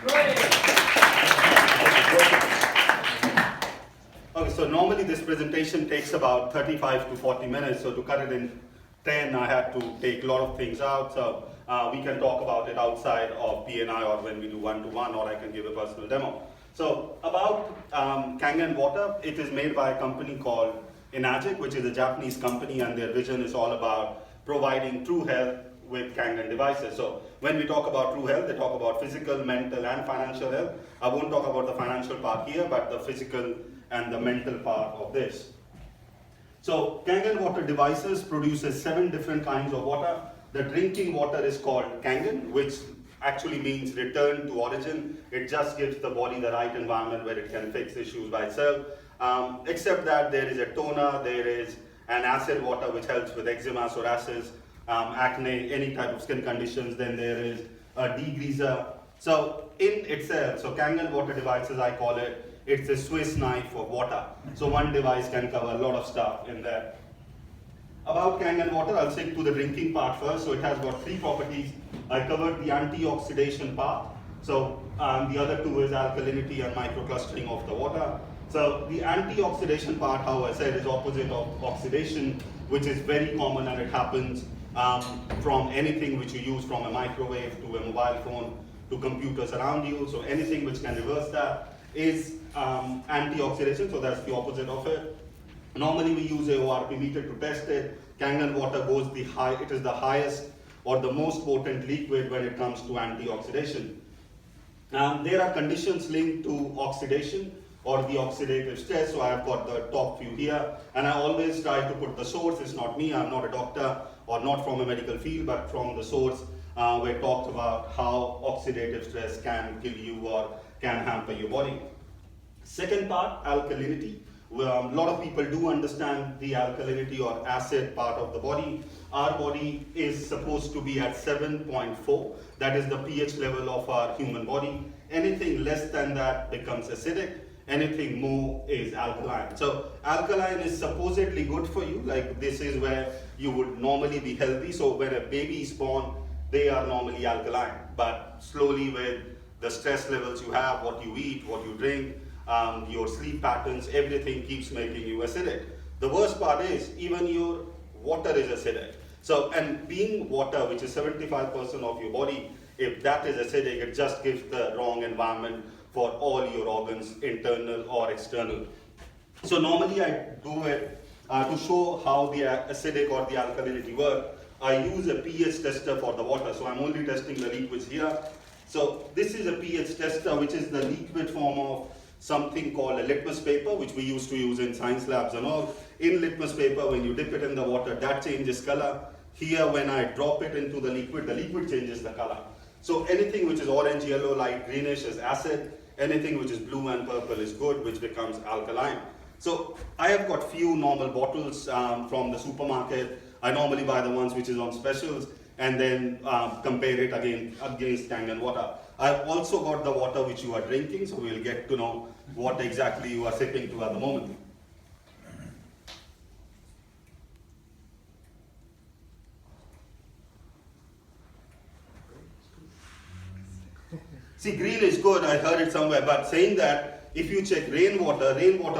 Okay, so normally this presentation takes about 35 to 40 minutes, so to cut it in 10, I had to take a lot of things out, so we can talk about it outside of BNI or when we do one-to-one, or I can give a personal demo. So about Kangen Water, it is made by a company called Enagic, which is a Japanese company, and their vision is all about providing true health with Kangen devices. So when we talk about true health, they talk about physical, mental, and financial health. I won't talk about the financial part here, but the physical and the mental part of this. So Kangen Water devices produces 7 different kinds of water. The drinking water is called Kangen, which actually means return to origin. It just gives the body the right environment where it can fix issues by itself. Except that there is a toner, there is an acid water which helps with eczema, psoriasis, acne, any type of skin conditions. Then there is a degreaser. So in itself, so Kangen Water devices, I call it, it's a Swiss knife of water. So one device can cover a lot of stuff in there. About Kangen Water, I'll stick to the drinking part first. So it has got 3 properties. I covered the antioxidation part. So the other 2 is alkalinity and microclustering of the water. So the antioxidation part, how I said, is opposite of oxidation, which is very common, and it happens from anything which you use, from a microwave to a mobile phone to computers around you. So anything which can reverse that is antioxidation, so that's the opposite of it. Normally we use a ORP meter to test it. Kangen Water goes it is the highest or the most potent liquid when it comes to antioxidation. There are conditions linked to oxidation or the oxidative stress, so I have got the top few here, and I always try to put the source. It's not me, I'm not a doctor or not from a medical field, but from the source where it talks about how oxidative stress can kill you or can hamper your body. Second part, alkalinity. A lot of people do understand the alkalinity or acid part of the body. Our body is supposed to be at 7.4. That is the pH level of our human body. Anything less than that becomes acidic. Anything more is alkaline. So alkaline is supposedly good for you. Like this is where you would normally be healthy. So when a baby is born, they are normally alkaline. But slowly with the stress levels you have, what you eat, what you drink, your sleep patterns, everything keeps making you acidic. The worst part is even your water is acidic. So, and being water, which is 75% of your body, if that is acidic, it just gives the wrong environment for all your organs, internal or external. So normally I do it to show how the acidic or the alkalinity work. I use a pH tester for the water. So I'm only testing the liquids here. So this is a pH tester, which is the liquid form of something called a litmus paper, which we used to use in science labs and all. In litmus paper, when you dip it in the water, that changes color. Here, when I drop it into the liquid changes the color. So anything which is orange, yellow, light greenish is acid. Anything which is blue and purple is good, which becomes alkaline. So I have got few normal bottles from the supermarket. I normally buy the ones which is on specials and then compare it against Kangen Water. I've also got the water which you are drinking, so we'll get to know what exactly you are sipping to at the moment. See, green is good, I heard it somewhere, but saying that if you check rainwater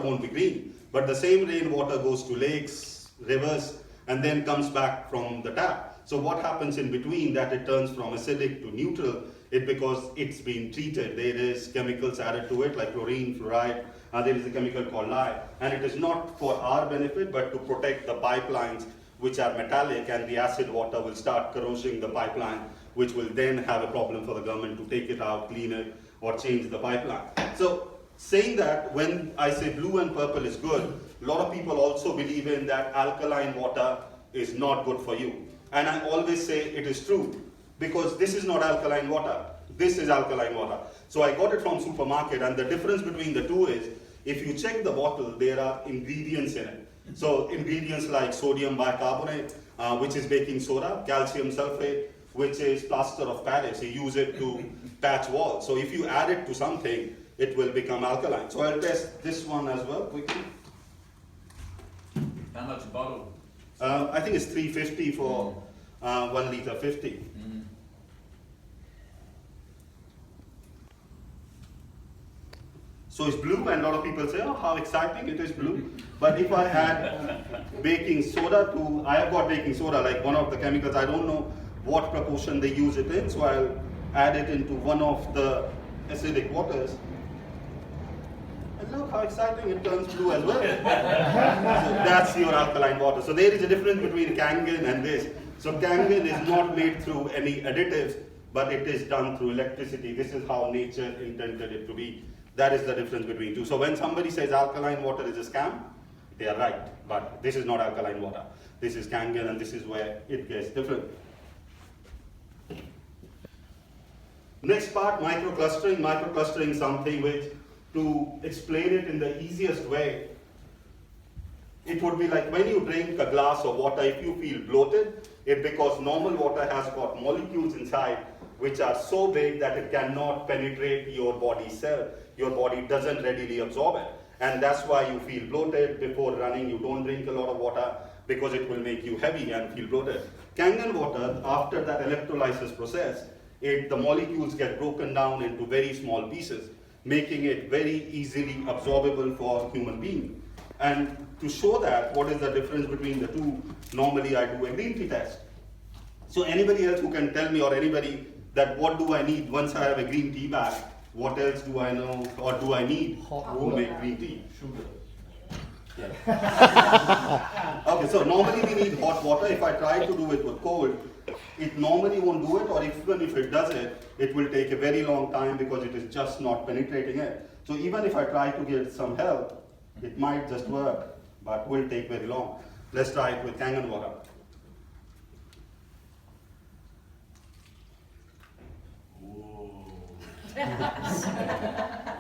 won't be green. But the same rainwater goes to lakes, rivers, and then comes back from the tap. So what happens in between that it turns from acidic to neutral? It because it's been treated. There is chemicals added to it like chlorine, fluoride. There is a chemical called lye, and it is not for our benefit but to protect the pipelines which are metallic, and the acid water will start corrosing the pipeline, which will then have a problem for the government to take it out, clean it, or change the pipeline. So saying that, when I say blue and purple is good, a lot of people also believe in that alkaline water is not good for you. And I always say it is true, because this is not alkaline water, this is alkaline water. So I got it from supermarket, and the difference between the two is, if you check the bottle, there are ingredients in it. So ingredients like sodium bicarbonate, which is baking soda, calcium sulfate, which is plaster of Paris. You use it to patch walls. So if you add it to something, it will become alkaline. So I'll test this one as well quickly. How much a bottle? I think it's 350 for 1 liter 50. So it's blue, and a lot of people say, oh, how exciting, it is blue. But if I add baking soda to, I have got baking soda, like one of the chemicals, I don't know what proportion they use it in, so I'll add it into one of the acidic waters. And look how exciting, it turns blue as well. So that's your alkaline water. So there is a difference between Kangen and this. So Kangen is not made through any additives, but it is done through electricity. This is how nature intended it to be. That is the difference between two. So when somebody says alkaline water is a scam, they are right. But this is not alkaline water. This is Kangen, and this is where it gets different. Next part, microclustering. Microclustering is something which, to explain it in the easiest way, it would be like when you drink a glass of water, if you feel bloated, it's because normal water has got molecules inside which are so big that it cannot penetrate your body cell. Your body doesn't readily absorb it. And that's why you feel bloated. Before running, you don't drink a lot of water because it will make you heavy and feel bloated. Kangen water, after that electrolysis process, the molecules get broken down into very small pieces, making it very easily absorbable for human being. And to show that, what is the difference between the two, normally I do a green tea test. So anybody else who can tell me, or anybody, that what do I need once I have a green tea bag, what else do I know, or do I need to make green tea? Sugar. Yeah. Okay, so normally we need hot water. If I try to do it with cold, it normally won't do it, or even if it does it, it will take a very long time because it is just not penetrating it. So even if I try to get some help, it might just work, but will take very long. Let's try it with Kangen water.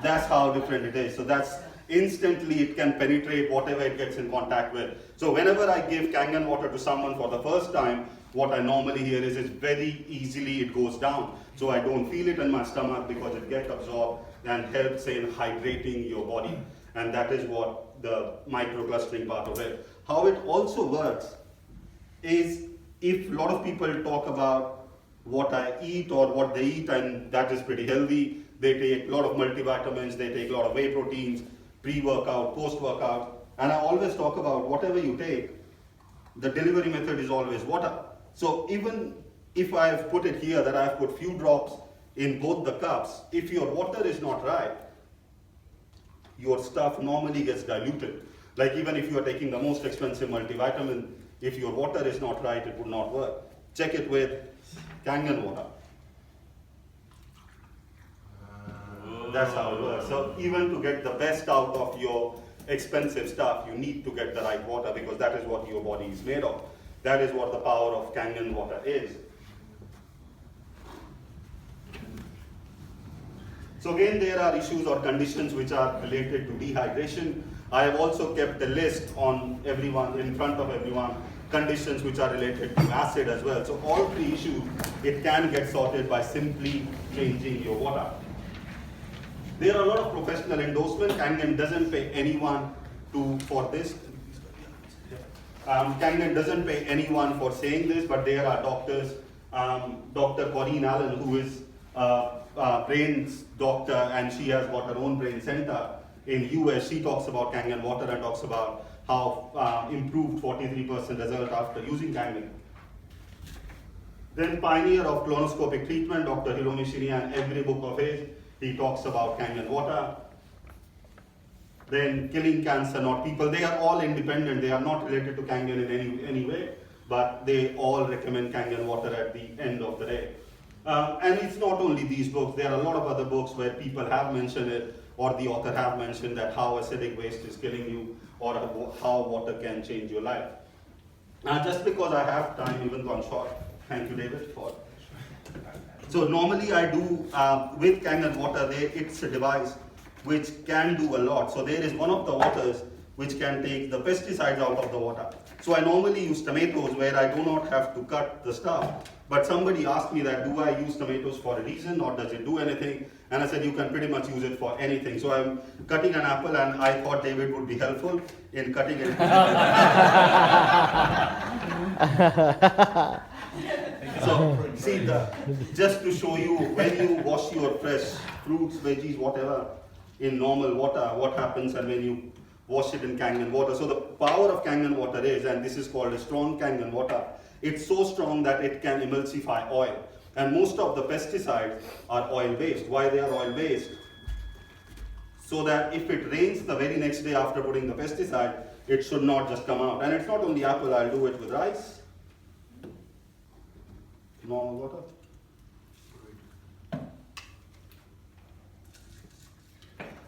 That's how different it is. So that's instantly it can penetrate whatever it gets in contact with. So whenever I give Kangen water to someone for the first time, what I normally hear is very easily it goes down. So I don't feel it in my stomach because it gets absorbed and helps in hydrating your body. And that is what the microclustering part of it. How it also works is, if a lot of people talk about what I eat or what they eat, and that is pretty healthy, they take a lot of multivitamins, they take a lot of whey proteins, pre-workout, post-workout, and I always talk about whatever you take, the delivery method is always water. So even if I've put it here that I've put few drops in both the cups, if your water is not right, your stuff normally gets diluted. Like even if you are taking the most expensive multivitamin, if your water is not right, it would not work. Check it with Kangen water. That's how it works. So even to get the best out of your expensive stuff, you need to get the right water, because that is what your body is made of. That is what the power of Kangen water is. So again, there are issues or conditions which are related to dehydration. I have also kept a list on everyone, in front of everyone, conditions which are related to acid as well. So all three issues, it can get sorted by simply changing your water. There are a lot of professional endorsements. Kangen doesn't pay anyone for this. Kangen doesn't pay anyone for saying this, but there are doctors. Dr. Corinne Allen, who is brains doctor, and she has got her own brain center in US. She talks about Kangen water and talks about how improved 43% result after using Kangen. Then pioneer of colonoscopic treatment, Dr. Hiromi Shinian, every book of his, he talks about Kangen water. Then killing cancer, not people. They are all independent. They are not related to Kangen in any way, but they all recommend Kangen water at the end of the day. And it's not only these books. There are a lot of other books where people have mentioned it, or the author have mentioned that how acidic waste is killing you, or how water can change your life. Just because I have time, even though I'm short, thank you, David, for. So normally I do with Kangen water, it's a device which can do a lot. So there is one of the waters which can take the pesticides out of the water. So I normally use tomatoes where I do not have to cut the stuff. But somebody asked me that, do I use tomatoes for a reason, or does it do anything? And I said, you can pretty much use it for anything. So I'm cutting an apple, and I thought David would be helpful in cutting it. So see, just to show you, when you wash your fresh fruits, veggies, whatever, in normal water, what happens and when you wash it in Kangen water. So the power of Kangen water is, and this is called a strong Kangen water, it's so strong that it can emulsify oil. And most of the pesticides are oil-based. Why they are oil-based? So that if it rains the very next day after putting the pesticide, it should not just come out. And it's not only apple, I'll do it with rice. Normal water.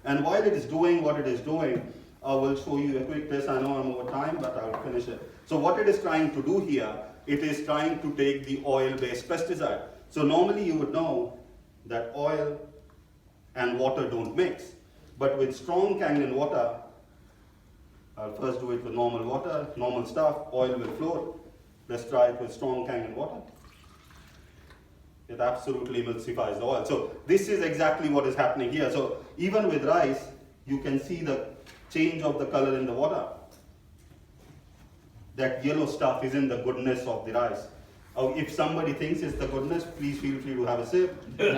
And while it is doing what it is doing, I will show you a quick test. I know I'm over time, but I'll finish it. So what it is trying to do here, it is trying to take the oil-based pesticide. So normally you would know that oil and water don't mix. But with strong Kangen water, I'll first do it with normal water, normal stuff, oil will float. Let's try it with strong Kangen water. It absolutely emulsifies the oil. So this is exactly what is happening here. So even with rice, you can see the change of the color in the water. That yellow stuff isn't the goodness of the rice. If somebody thinks it's the goodness, please feel free to have a sip. And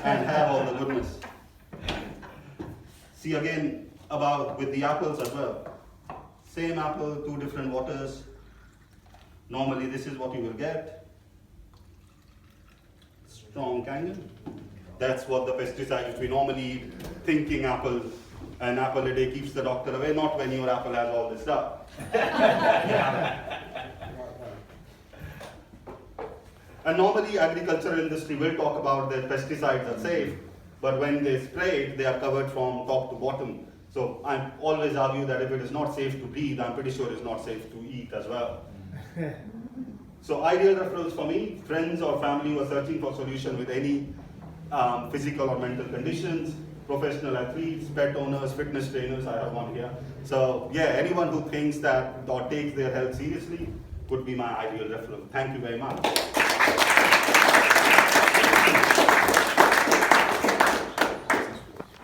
have all the goodness. See again about with the apples as well. Same apple, two different waters. Normally this is what you will get. Strong Kangen. That's what the pesticide which we normally eat, thinking apple, an apple a day keeps the doctor away, not when your apple has all this stuff. And normally agricultural industry will talk about that pesticides are safe, but when they spray it, they are covered from top to bottom. So I always argue that if it is not safe to breathe, I'm pretty sure it's not safe to eat as well. So ideal referrals for me, friends or family who are searching for solution with any physical or mental conditions, professional athletes, pet owners, fitness trainers, I have one here. So yeah, anyone who thinks that or takes their health seriously could be my ideal referral. Thank you very much.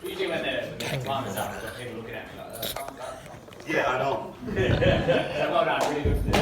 Usually when the climb is up, people looking at me like that. Yeah, I know. Well done, really good.